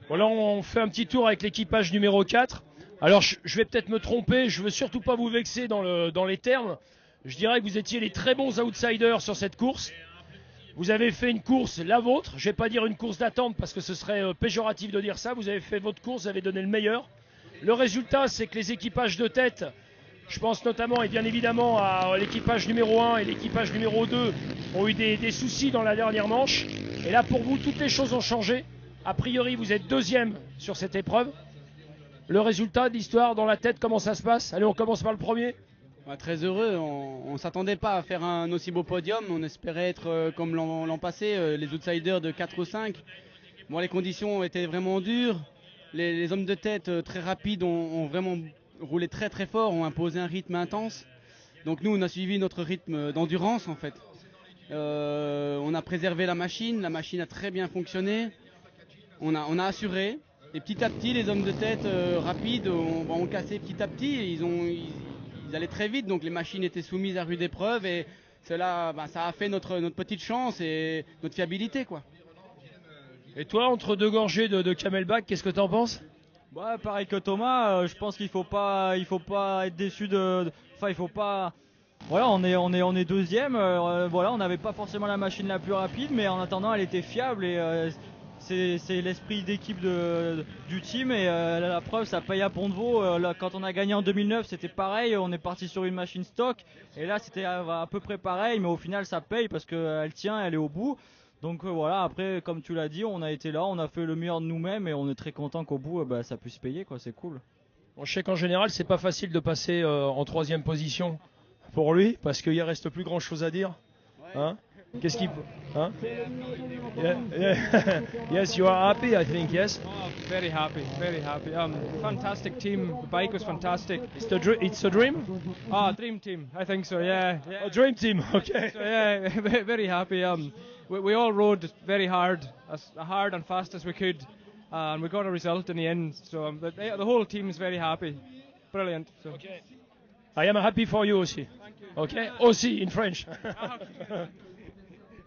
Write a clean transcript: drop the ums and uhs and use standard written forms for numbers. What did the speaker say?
Voilà, on fait un petit tour avec l'équipage numéro 4. Alors je vais peut-être me tromper, je veux surtout pas vous vexer dans les termes. Je dirais que vous étiez les très bons outsiders sur cette course. Vous avez fait une course, la vôtre. Je vais pas dire une course d'attente parce que ce serait péjoratif de dire ça. Vous avez fait votre course, vous avez donné le meilleur. Le résultat, c'est que les équipages de tête, je pense notamment et bien évidemment à l'équipage numéro 1 et l'équipage numéro 2, ont eu des soucis dans la dernière manche. Et là, pour vous, toutes les choses ont changé. A priori, vous êtes deuxième sur cette épreuve. Le résultat de l'histoire dans la tête, comment ça se passe? Allez, on commence par le premier. Très heureux, on ne s'attendait pas à faire un aussi beau podium, on espérait être comme l'an passé, les outsiders de 4 ou 5. Bon, les conditions étaient vraiment dures, les hommes de tête très rapides ont vraiment roulé très très fort, ont imposé un rythme intense. Donc nous on a suivi notre rythme d'endurance en fait. On a préservé la machine a très bien fonctionné, on a assuré. Et petit à petit, les hommes de tête rapides ont cassé petit à petit. Ils allaient très vite, donc les machines étaient soumises à rude épreuve. Et cela, ça a fait notre petite chance et notre fiabilité, quoi. Et toi, entre deux gorgées de Camelback, qu'est-ce que t'en penses? Ouais, pareil que Thomas, je pense qu'il faut pas être déçu enfin, il faut pas. Voilà, on est deuxième. Voilà, on n'avait pas forcément la machine la plus rapide, mais en attendant, elle était fiable et c'est l'esprit d'équipe du team et la preuve, ça paye à Pont-de-Vaux. Quand on a gagné en 2009, c'était pareil, on est parti sur une machine stock et là c'était à peu près pareil, mais au final ça paye parce qu'elle tient, elle est au bout. Donc voilà, après comme tu l'as dit, on a été là, on a fait le meilleur de nous-mêmes et on est très content qu'au bout ça puisse payer, quoi, c'est cool. Bon, je sais qu'en général c'est pas facile de passer en troisième position pour lui parce qu'il reste plus grand chose à dire. Hein? Qu'est-ce qu'il hein? Yeah. Yes, you are happy, I think. Yes. Oh, very happy, very happy. Fantastic team. The bike was fantastic. It's a dream. Ah, dream team. I think so. Yeah. A dream team. Okay. So, yeah, very happy. We all rode very hard, as hard and fast as we could, and we got a result in the end. So the whole team is very happy. Brilliant. So. Okay. I am happy for you aussi. Thank you. Okay. Aussi in French. Okay.